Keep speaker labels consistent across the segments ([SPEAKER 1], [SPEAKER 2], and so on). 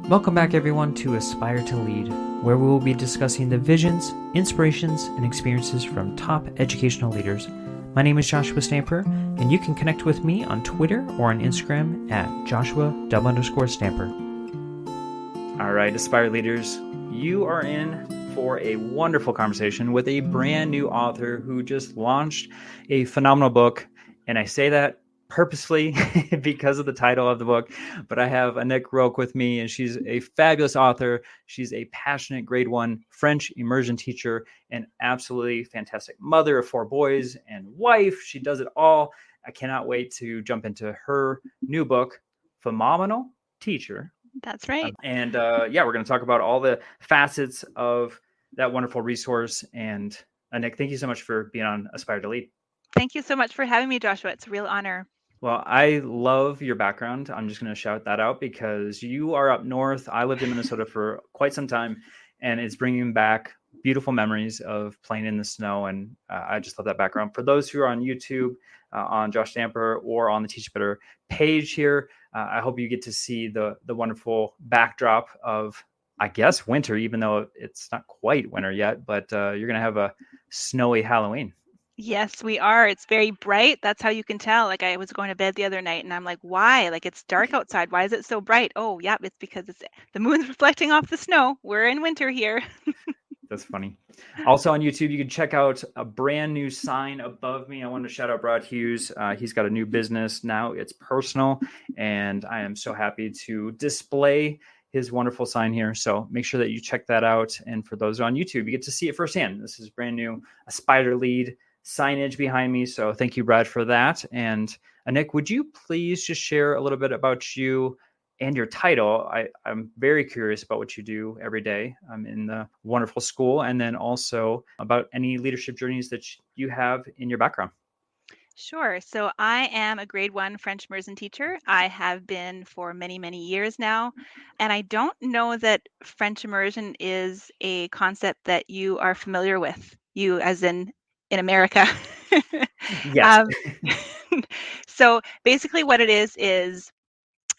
[SPEAKER 1] Welcome back, everyone, to Aspire to Lead, where we will be discussing the visions, inspirations, and experiences from top educational leaders. My name is Joshua Stamper, and you can connect with me on Twitter or on Instagram at Joshua_Stamper. All right, Aspire Leaders, you are in for a wonderful conversation with a brand new author who just launched a phenomenal book. And I say that purposely because of the title of the book, but I have Annick Rauch with me, and she's a fabulous author. She's a passionate grade 1 French immersion teacher, and absolutely fantastic mother of 4 boys and wife. She does it all. I cannot wait to jump into her new book, PheMOMenal Teacher.
[SPEAKER 2] That's right.
[SPEAKER 1] And we're going to talk about all the facets of that wonderful resource. And Annick, thank you so much for being on Aspire to Lead.
[SPEAKER 2] Thank you so much for having me, Joshua. It's a real honor.
[SPEAKER 1] Well, I love your background. I'm just going to shout that out because you are up north. I lived in Minnesota for quite some time, and it's bringing back beautiful memories of playing in the snow. And I just love that background. For those who are on YouTube, on Josh Stamper, or on the Teach Better page here, I hope you get to see the wonderful backdrop of, I guess, winter, even though it's not quite winter yet, but you're going to have a snowy Halloween.
[SPEAKER 2] Yes, we are. It's very bright. That's how you can tell. Like, I was going to bed the other night and I'm like, why? Like, it's dark outside. Why is it so bright? Oh, yeah, it's because the moon's reflecting off the snow. We're in winter here.
[SPEAKER 1] That's funny. Also on YouTube, you can check out a brand new sign above me. I want to shout out Brad Hughes. He's got a new business now. It's personal, and I am so happy to display his wonderful sign here. So make sure that you check that out. And for those on YouTube, you get to see it firsthand. This is brand new, Aspire to Lead signage behind me. So thank you, Brad, for that. And Annick, would you please just share a little bit about you and your title? I'm very curious about what you do every day in the wonderful school, and then also about any leadership journeys that you have in your background.
[SPEAKER 2] Sure. So I am a grade 1 French immersion teacher. I have been for many, many years now. And I don't know that French immersion is a concept that you are familiar with, you as in America.
[SPEAKER 1] Yes.
[SPEAKER 2] um, so basically what it is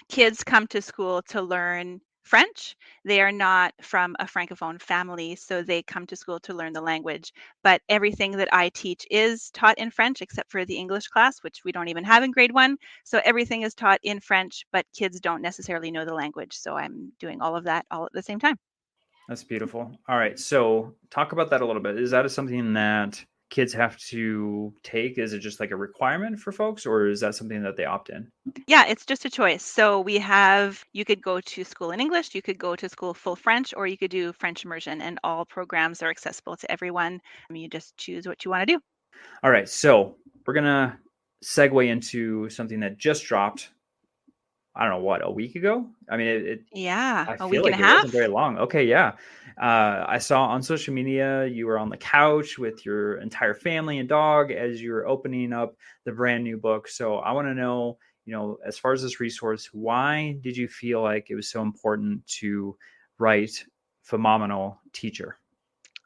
[SPEAKER 2] kids come to school to learn French. They are not from a Francophone family, so they come to school to learn the language. But everything that I teach is taught in French, except for the English class, which we don't even have in grade 1. So everything is taught in French, but kids don't necessarily know the language. So I'm doing all of that all at the same time.
[SPEAKER 1] That's beautiful. All right. So talk about that a little bit. Is that something that kids have to take? Is it just like a requirement for folks, or is that something that they opt in?
[SPEAKER 2] Yeah, it's just a choice. So you could go to school in English, you could go to school full French, or you could do French immersion, and all programs are accessible to everyone. You just choose what you want to do.
[SPEAKER 1] All right. So we're going to segue into something that just dropped. I don't know what, a week ago? I mean, I
[SPEAKER 2] A
[SPEAKER 1] feel
[SPEAKER 2] week and
[SPEAKER 1] like
[SPEAKER 2] a
[SPEAKER 1] it wasn't
[SPEAKER 2] half.
[SPEAKER 1] very long. Okay, yeah. I saw on social media you were on the couch with your entire family and dog as you were opening up the brand new book. So I want to know, as far as this resource, why did you feel like it was so important to write PheMOMenal Teacher?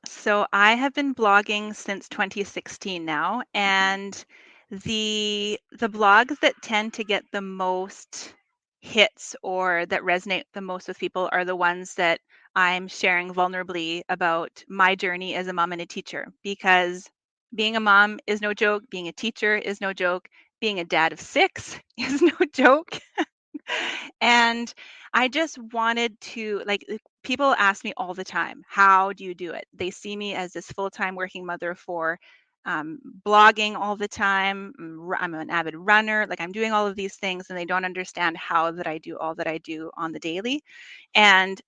[SPEAKER 2] So I have been blogging since 2016 now, and the blogs that tend to get the most hits or that resonate the most with people are the ones that I'm sharing vulnerably about my journey as a mom and a teacher, because being a mom is no joke, being a teacher is no joke, being a dad of 6 is no joke. And I just wanted to, like, people ask me all the time, how do you do it? They see me as this full-time working mother of 4, blogging all the time. I'm an avid runner. Like, I'm doing all of these things, and they don't understand how that I do all that I do on the daily. And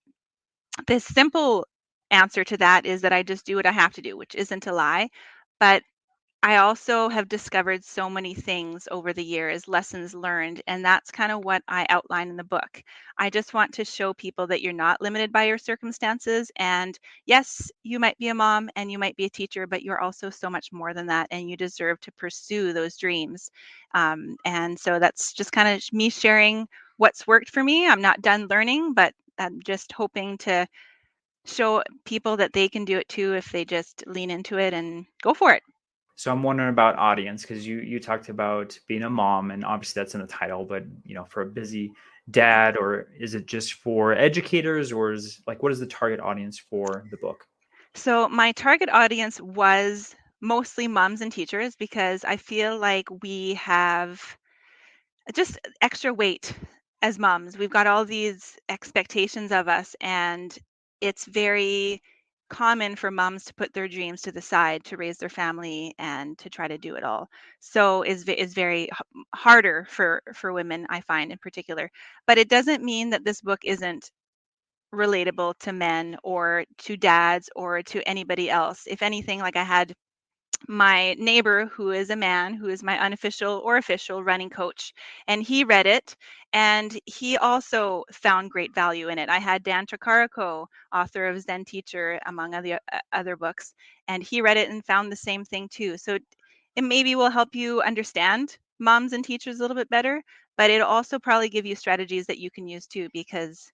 [SPEAKER 2] the simple answer to that is that I just do what I have to do, which isn't a lie. But I also have discovered so many things over the years, lessons learned, and that's kind of what I outline in the book. I just want to show people that you're not limited by your circumstances. And yes, you might be a mom and you might be a teacher, but you're also so much more than that, and you deserve to pursue those dreams. And so that's just kind of me sharing what's worked for me. I'm not done learning, but I'm just hoping to show people that they can do it too if they just lean into it and go for it.
[SPEAKER 1] So I'm wondering about audience, because you talked about being a mom, and obviously that's in the title, but for a busy dad, or is it just for educators, or is like, what is the target audience for the book?
[SPEAKER 2] So my target audience was mostly moms and teachers because I feel like we have just extra weight as moms. We've got all these expectations of us, and it's very common for moms to put their dreams to the side to raise their family and to try to do it all. So is very harder for women, I find in particular. But it doesn't mean that this book isn't relatable to men or to dads or to anybody else. If anything, like I had my neighbor who is a man who is my unofficial or official running coach, and he read it and he also found great value in it. I had Dan Tricarico, author of Zen Teacher, among other books, and he read it and found the same thing too. So it maybe will help you understand moms and teachers a little bit better, but it'll also probably give you strategies that you can use too, because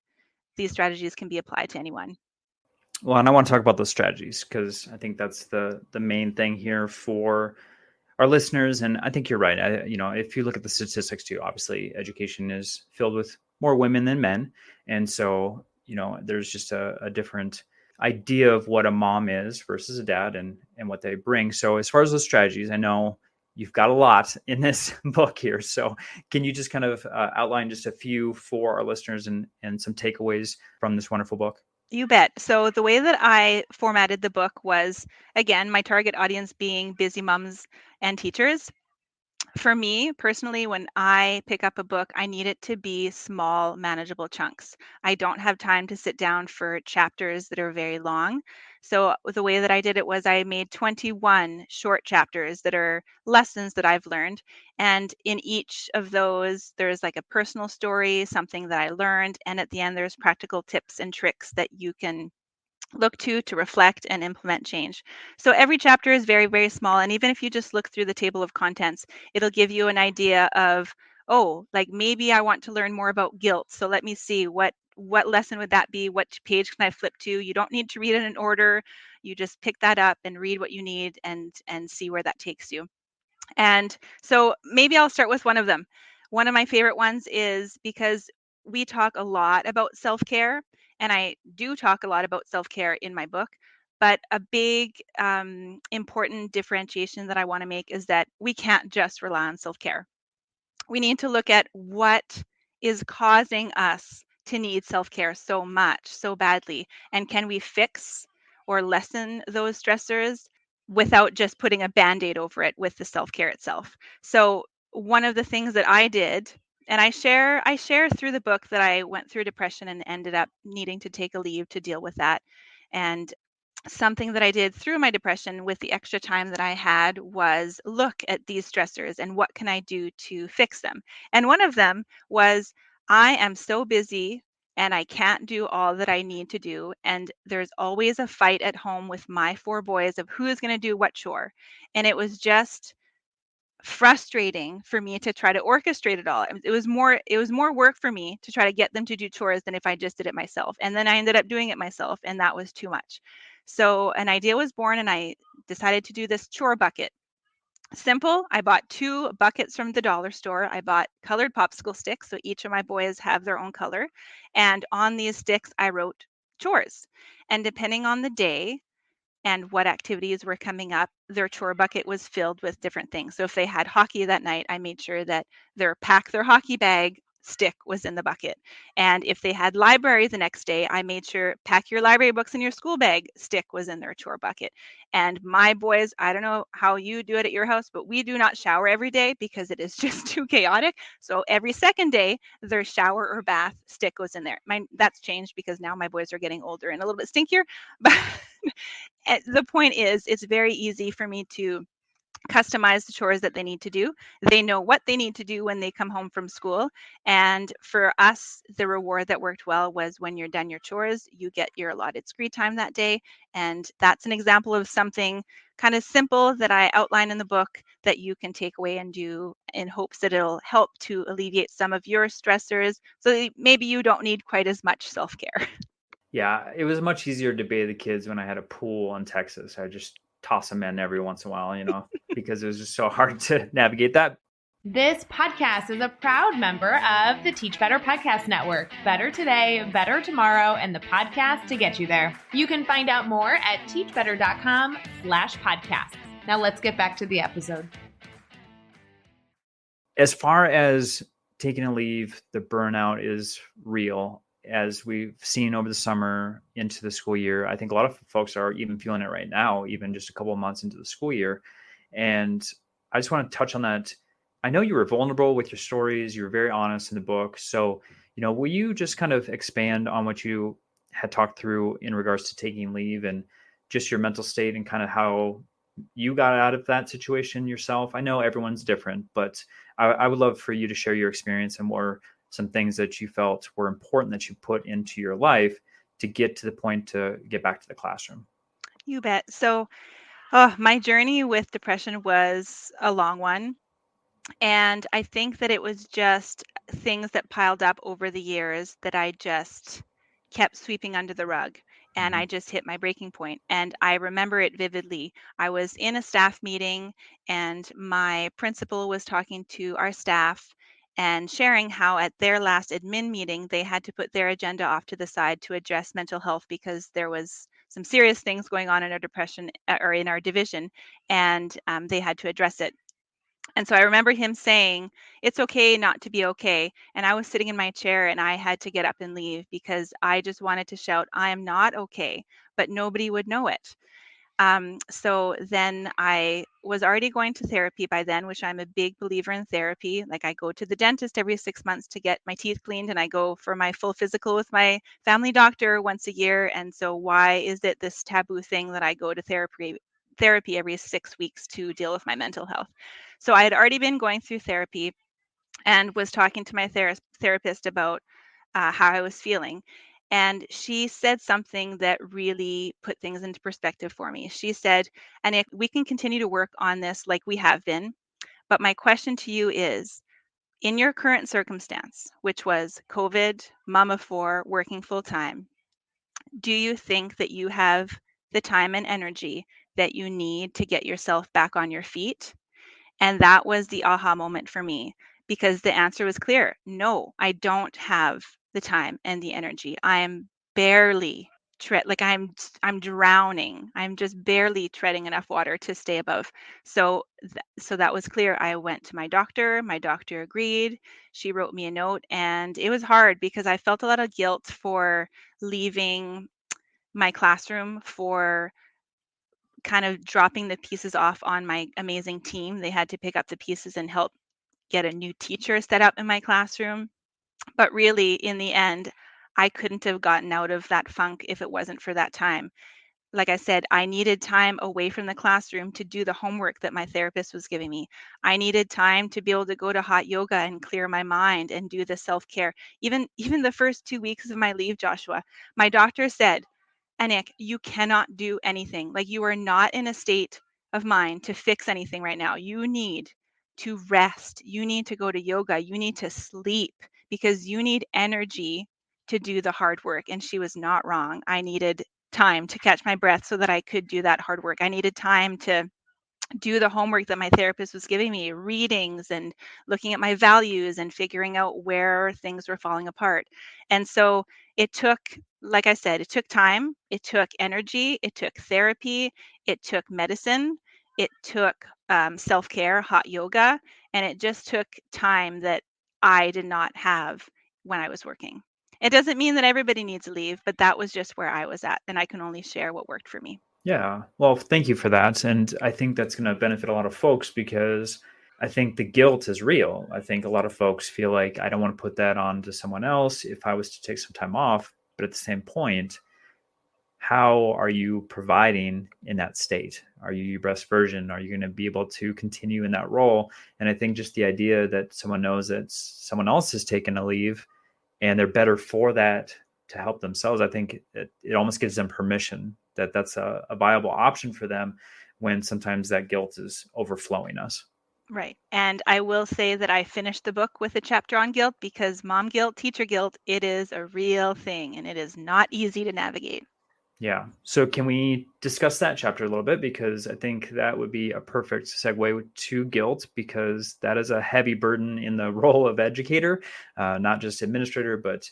[SPEAKER 2] these strategies can be applied to anyone.
[SPEAKER 1] Well, and I want to talk about those strategies because I think that's the main thing here for our listeners. And I think you're right. If you look at the statistics too, obviously education is filled with more women than men. And so, there's just a different idea of what a mom is versus a dad, and what they bring. So as far as those strategies, I know you've got a lot in this book here. So can you just kind of outline just a few for our listeners, and some takeaways from this wonderful book?
[SPEAKER 2] You bet. So the way that I formatted the book was, again, my target audience being busy moms and teachers. For me personally, when I pick up a book, I need it to be small, manageable chunks. I don't have time to sit down for chapters that are very long. So the way that I did it was I made 21 short chapters that are lessons that I've learned. And in each of those, there's like a personal story, something that I learned. And at the end, there's practical tips and tricks that you can look to reflect and implement change. So every chapter is very, very small. And even if you just look through the table of contents, it'll give you an idea of, oh, like maybe I want to learn more about guilt. So let me see what lesson would that be? What page can I flip to? You don't need to read it in order. You just pick that up and read what you need and see where that takes you. And so maybe I'll start with one of them. One of my favorite ones is because we talk a lot about self care, and I do talk a lot about self care in my book. But a big important differentiation that I want to make is that we can't just rely on self care. We need to look at what is causing us to need self-care so much, so badly, and can we fix or lessen those stressors without just putting a band-aid over it with the self-care itself. So one of the things that I did, and I share through the book that I went through depression and ended up needing to take a leave to deal with that. And something that I did through my depression with the extra time that I had was look at these stressors and what can I do to fix them. And one of them was I am so busy and I can't do all that I need to do. And there's always a fight at home with my four boys of who is going to do what chore. And it was just frustrating for me to try to orchestrate it all. It was more work for me to try to get them to do chores than if I just did it myself. And then I ended up doing it myself, and that was too much. So an idea was born, and I decided to do this chore bucket. Simple. I bought 2 buckets from the dollar store. I bought colored popsicle sticks, so each of my boys have their own color. And on these sticks, I wrote chores. And depending on the day, and what activities were coming up, their chore bucket was filled with different things. So if they had hockey that night, I made sure that their hockey bag stick was in the bucket. And if they had library the next day, I made sure pack your library books in your school bag stick was in their chore bucket. And my boys, I don't know how you do it at your house, but we do not shower every day because it is just too chaotic. So every second day, their shower or bath stick was in there. That's changed because now my boys are getting older and a little bit stinkier, but the point is, it's very easy for me to customize the chores that they need to do. They know what they need to do when they come home from school. And for us, the reward that worked well was when you're done your chores, you get your allotted screen time that day. And that's an example of something kind of simple that I outline in the book that you can take away and do in hopes that it'll help to alleviate some of your stressors so that maybe you don't need quite as much self-care.
[SPEAKER 1] Yeah, it was much easier to bathe the kids when I had a pool in Texas. I just toss them in every once in a while, because it was just so hard to navigate that.
[SPEAKER 3] This podcast is a proud member of the Teach Better Podcast Network. Better today, better tomorrow, and the podcast to get you there. You can find out more at teachbetter.com/podcasts. Now let's get back to the episode.
[SPEAKER 1] As far as taking a leave, the burnout is real. As we've seen over the summer into the school year, I think a lot of folks are even feeling it right now, even just a couple of months into the school year. And I just want to touch on that. I know you were vulnerable with your stories. You were very honest in the book. So, will you just kind of expand on what you had talked through in regards to taking leave and just your mental state and kind of how you got out of that situation yourself? I know everyone's different, but I would love for you to share your experience and what are some things that you felt were important that you put into your life to get to the point to get back to the classroom.
[SPEAKER 2] You bet. So, my journey with depression was a long one. And I think that it was just things that piled up over the years that I just kept sweeping under the rug. And I just hit my breaking point. And I remember it vividly. I was in a staff meeting, and my principal was talking to our staff and sharing how at their last admin meeting, they had to put their agenda off to the side to address mental health because there was some serious things going on in our depression or in our division, and they had to address it. And so I remember him saying, "It's okay not to be okay." And I was sitting in my chair and I had to get up and leave because I just wanted to shout, "I am not okay," but nobody would know it. So then I was already going to therapy by then, which I'm a big believer in therapy. Like, I go to the dentist every 6 months to get my teeth cleaned, and I go for my full physical with my family doctor once a year. And so why is it this taboo thing that I go to therapy every 6 weeks to deal with my mental health? So I had already been going through therapy and was talking to my therapist about how I was feeling. And she said something that really put things into perspective for me. She said, "Annick, we can continue to work on this like we have been. But my question to you is, in your current circumstance, which was COVID, mom of four, working full time, do you think that you have the time and energy that you need to get yourself back on your feet?" And that was the aha moment for me, because the answer was clear. No, I don't have the time and the energy. I am barely like I'm drowning. I'm just barely treading enough water to stay above. So so that was clear. I went to my doctor. My doctor agreed. She wrote me a note, and it was hard because I felt a lot of guilt for leaving my classroom, for kind of dropping the pieces off on my amazing team. They had to pick up the pieces and help get a new teacher set up in my classroom. But really, in the end, I couldn't have gotten out of that funk if it wasn't for that time. Like I said, I needed time away from the classroom to do the homework that my therapist was giving me. I needed time to be able to go to hot yoga and clear my mind and do the self-care. Even the first 2 weeks of my leave, Joshua, my doctor said, "Annick, you cannot do anything. Like, you are not in a state of mind to fix anything right now. You need to rest. You need to go to yoga. You need to sleep because you need energy to do the hard work." And she was not wrong. I needed time to catch my breath so that I could do that hard work. I needed time to do the homework that my therapist was giving me, readings and looking at my values and figuring out where things were falling apart. And so it took, like I said, it took time, it took energy, it took therapy, it took medicine, it took self-care, hot yoga, and it just took time that I did not have when I was working. It doesn't mean that everybody needs to leave, but that was just where I was at, and I can only share what worked for me.
[SPEAKER 1] Yeah. Well, thank you for that. And I think that's going to benefit a lot of folks because I think the guilt is real. I think a lot of folks feel like I don't want to put that on to someone else if I was to take some time off. But at the same point, how are you providing in that state? Are you your best version? Are you going to be able to continue in that role? And I think just the idea that someone knows that someone else has taken a leave and they're better for that to help themselves, I think it almost gives them permission that that's a viable option for them when sometimes that guilt is overflowing us.
[SPEAKER 2] Right. And I will say that I finished the book with a chapter on guilt because mom guilt, teacher guilt, it is a real thing and it is not easy to navigate.
[SPEAKER 1] Yeah. So can we discuss that chapter a little bit? Because I think that would be a perfect segue to guilt, because that is a heavy burden in the role of educator, not just administrator, but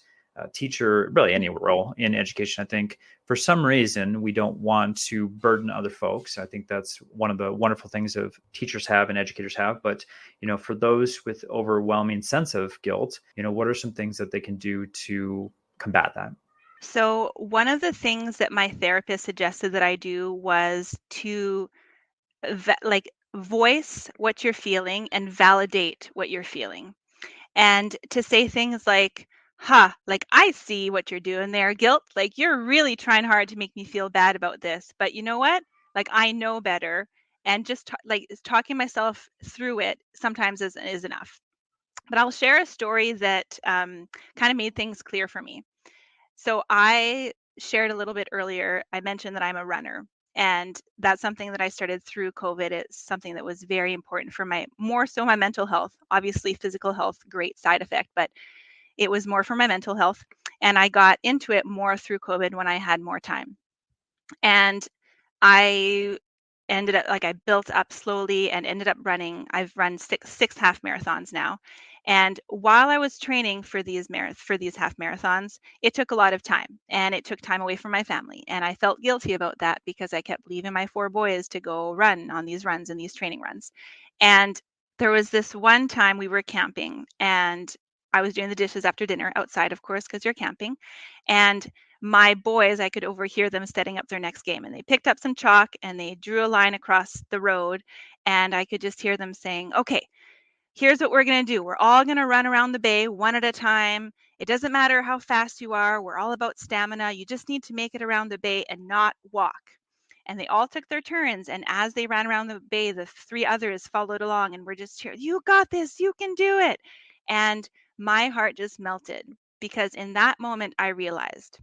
[SPEAKER 1] teacher, really any role in education. I think for some reason we don't want to burden other folks. I think that's one of the wonderful things of teachers have and educators have. But, for those with overwhelming sense of guilt, what are some things that they can do to combat that?
[SPEAKER 2] So, one of the things that my therapist suggested that I do was to voice what you're feeling and validate what you're feeling. And to say things like, like I see what you're doing there, guilt. Like you're really trying hard to make me feel bad about this. But you know what? Like I know better. And just talking myself through it sometimes is enough. But I'll share a story that kind of made things clear for me. So I shared a little bit earlier, I mentioned that I'm a runner. And that's something that I started through COVID. It's something that was very important for more so my mental health. Obviously, physical health, great side effect, but it was more for my mental health. And I got into it more through COVID when I had more time. And I ended up I built up slowly and ended up running. I've run six half marathons now. And while I was training for these half marathons, it took a lot of time and it took time away from my family. And I felt guilty about that because I kept leaving my 4 boys to go run on these runs and these training runs. And there was this one time we were camping and I was doing the dishes after dinner outside, of course, because you're camping. And my boys, I could overhear them setting up their next game. And they picked up some chalk and they drew a line across the road. And I could just hear them saying, okay, here's what we're going to do. We're all going to run around the bay one at a time. It doesn't matter how fast you are. We're all about stamina. You just need to make it around the bay and not walk. And they all took their turns. And as they ran around the bay, the 3 others followed along and were just cheering, you got this, you can do it. And my heart just melted because in that moment, I realized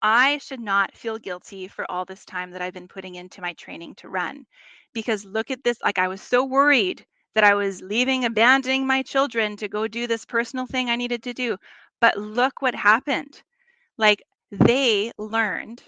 [SPEAKER 2] I should not feel guilty for all this time that I've been putting into my training to run. Because look at this, like I was so worried that I was abandoning my children to go do this personal thing I needed to do. But look what happened. Like they learned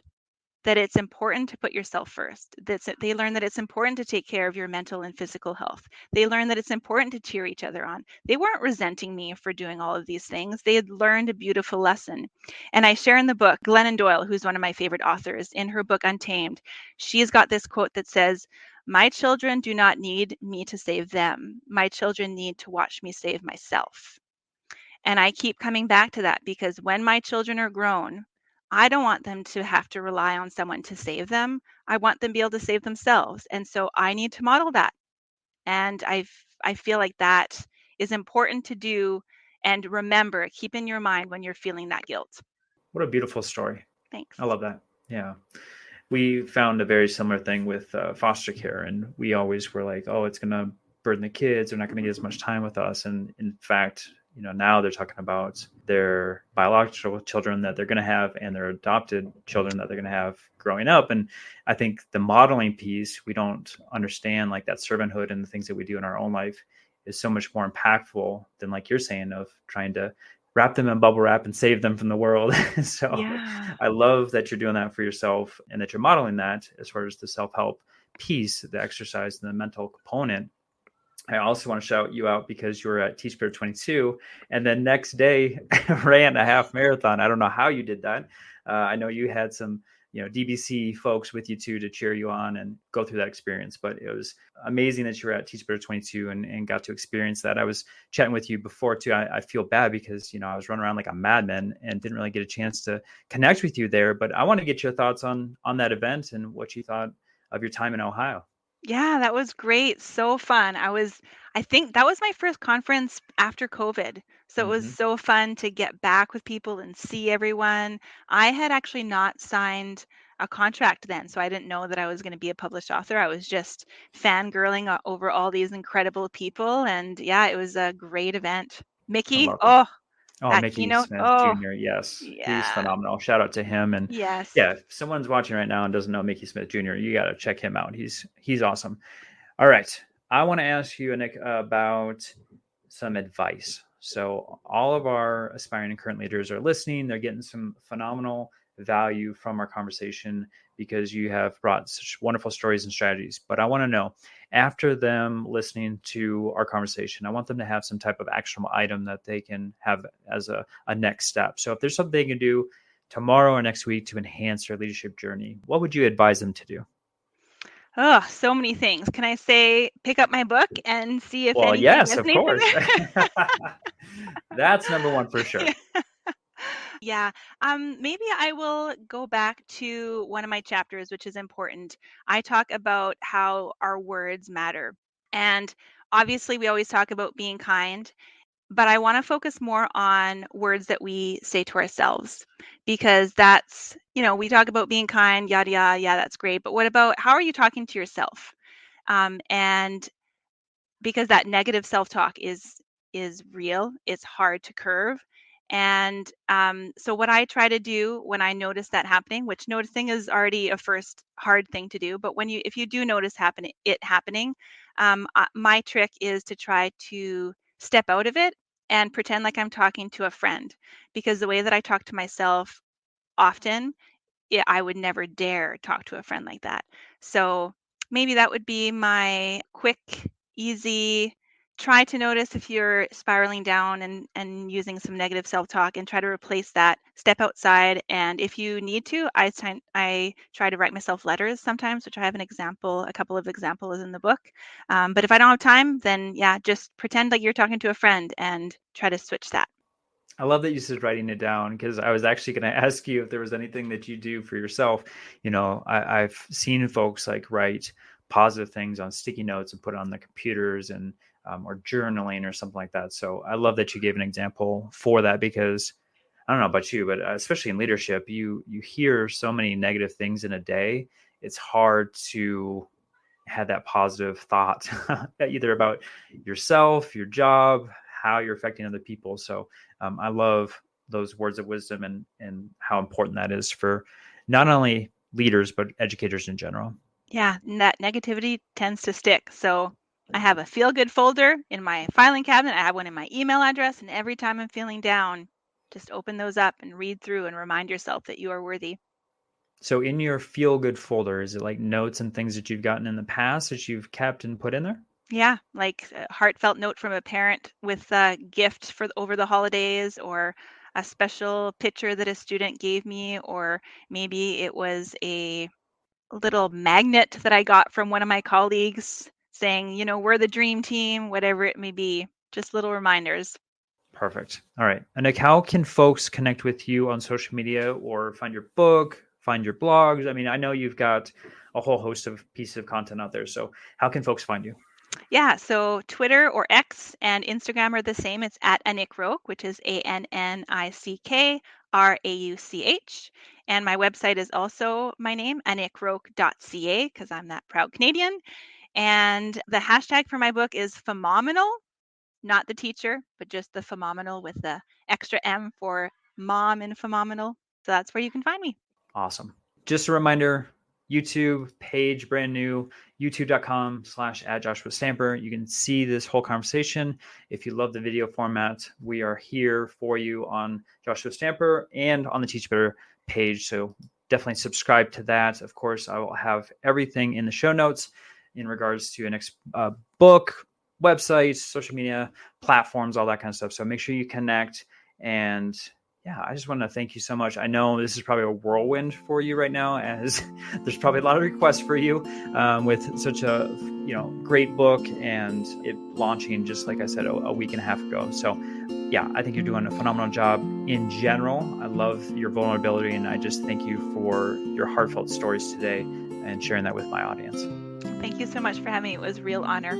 [SPEAKER 2] that it's important to put yourself first. They learn that it's important to take care of your mental and physical health. They learn that it's important to cheer each other on. They weren't resenting me for doing all of these things. They had learned a beautiful lesson. And I share in the book, Glennon Doyle, who's one of my favorite authors, in her book Untamed, she's got this quote that says, "My children do not need me to save them. My children need to watch me save myself." And I keep coming back to that because when my children are grown, I don't want them to have to rely on someone to save them. I want them to be able to save themselves. And so I need to model that. And I feel like that is important to do and remember, keep in your mind when you're feeling that guilt.
[SPEAKER 1] What a beautiful story.
[SPEAKER 2] Thanks.
[SPEAKER 1] I love that. Yeah. We found a very similar thing with foster care, and we always were like, oh, it's going to burden the kids. They're not going to get as much time with us. And in fact, now they're talking about their biological children that they're going to have and their adopted children that they're going to have growing up. And I think the modeling piece, we don't understand like that servanthood and the things that we do in our own life is so much more impactful than, like you're saying, of trying to wrap them in bubble wrap and save them from the world. So
[SPEAKER 2] Yeah.
[SPEAKER 1] I love that you're doing that for yourself and that you're modeling that as far as the self-help piece, the exercise and the mental component. I also want to shout you out because you were at Teach Better 22 and then next day ran a half marathon. I don't know how you did that. I know you had some, DBC folks with you too to cheer you on and go through that experience. But it was amazing that you were at Teach Better 22 and got to experience that. I was chatting with you before too. I feel bad because, I was running around like a madman and didn't really get a chance to connect with you there. But I want to get your thoughts on that event and what you thought of your time in Ohio.
[SPEAKER 2] Yeah, that was great. So fun. I think that was my first conference after COVID. So it was
[SPEAKER 1] Mm-hmm.
[SPEAKER 2] so fun to get back with people and see everyone. I had actually not signed a contract then, so I didn't know that I was going to be a published author. I was just fangirling over all these incredible people. And yeah, it was a great event.
[SPEAKER 1] I
[SPEAKER 2] Mickey,
[SPEAKER 1] love it.
[SPEAKER 2] oh,
[SPEAKER 1] Oh,
[SPEAKER 2] that
[SPEAKER 1] Mickey
[SPEAKER 2] keynote.
[SPEAKER 1] Smith
[SPEAKER 2] Oh,
[SPEAKER 1] Jr. Yes, he's
[SPEAKER 2] yeah.
[SPEAKER 1] phenomenal. Shout out to him. And
[SPEAKER 2] Yes.
[SPEAKER 1] yeah, if someone's watching right now and doesn't know Mickey Smith Jr., you got to check him out. He's awesome. All right. I want to ask you, Annick, about some advice. So all of our aspiring and current leaders are listening. They're getting some phenomenal value from our conversation because you have brought such wonderful stories and strategies. But I want to know, after them listening to our conversation, I want them to have some type of actionable item that they can have as a next step. So if there's something they can do tomorrow or next week to enhance their leadership journey, what would you advise them to do?
[SPEAKER 2] Oh, so many things. Can I say pick up my book and see if
[SPEAKER 1] Well,
[SPEAKER 2] anything
[SPEAKER 1] yes, of
[SPEAKER 2] resonates in
[SPEAKER 1] course.
[SPEAKER 2] there?
[SPEAKER 1] That's number one for sure.
[SPEAKER 2] Yeah. Maybe I will go back to one of my chapters, which is important. I talk about how our words matter. And obviously, we always talk about being kind, but I want to focus more on words that we say to ourselves because that's, we talk about being kind, yada, yada, yeah, that's great. But what about how are you talking to yourself? And because that negative self-talk is real, it's hard to curb. And so what I try to do when I notice that happening, which noticing is already a first hard thing to do, but if you do notice it happening, my trick is to try to step out of it and pretend like I'm talking to a friend, because the way that I talk to myself often, I would never dare talk to a friend like that. So maybe that would be my quick, easy try to notice if you're spiraling down and using some negative self-talk, and try to replace that. Step outside, and if you need to, I try to write myself letters sometimes, which I have a couple of examples in the book. But if I don't have time, then yeah, just pretend like you're talking to a friend and try to switch that.
[SPEAKER 1] I love that you said writing it down, because I was actually going to ask you if there was anything that you do for yourself. I've seen folks like write positive things on sticky notes and put it on the computers and or journaling or something like that. So I love that you gave an example for that, because I don't know about you, but especially in leadership, you hear so many negative things in a day. It's hard to have that positive thought either about yourself, your job, how you're affecting other people. So I love those words of wisdom and how important that is for not only leaders, but educators in general.
[SPEAKER 2] Yeah, and that negativity tends to stick. So I have a feel good folder in my filing cabinet. I have one in my email address. And every time I'm feeling down, just open those up and read through and remind yourself that you are worthy.
[SPEAKER 1] So in your feel good folder, is it like notes and things that you've gotten in the past that you've kept and put in there?
[SPEAKER 2] Yeah, like a heartfelt note from a parent with a gift for over the holidays, or a special picture that a student gave me, or maybe it was a little magnet that I got from one of my colleagues saying, we're the dream team, whatever it may be, just little reminders.
[SPEAKER 1] Perfect. All right. Annick, how can folks connect with you on social media or find your book, find your blogs? I mean, I know you've got a whole host of pieces of content out there. So how can folks find you?
[SPEAKER 2] Yeah, so Twitter or X and Instagram are the same. It's at Annick Rauch, which is ANNICK RAUCH. And my website is also my name, annickrauch.ca, because I'm that proud Canadian. And the hashtag for my book is PheMOMenal, not the teacher, but just the PheMOMenal with the extra M for mom in PheMOMenal. So that's where you can find me.
[SPEAKER 1] Awesome. Just a reminder, YouTube page, brand new, youtube.com/@JoshuaStamper. You can see this whole conversation. If you love the video format, we are here for you on Joshua Stamper and on the Teach Better page. So definitely subscribe to that. Of course, I will have everything in the show notes in regards to an book, websites, social media platforms, all that kind of stuff. So make sure you connect. And yeah, I just want to thank you so much. I know this is probably a whirlwind for you right now, as there's probably a lot of requests for you with such a great book and it launching just like I said a week and a half ago. So yeah, I think you're doing a phenomenal job in general. I love your vulnerability, and I just thank you for your heartfelt stories today and sharing that with my audience.
[SPEAKER 2] Thank you so much for having me. It was a real honor.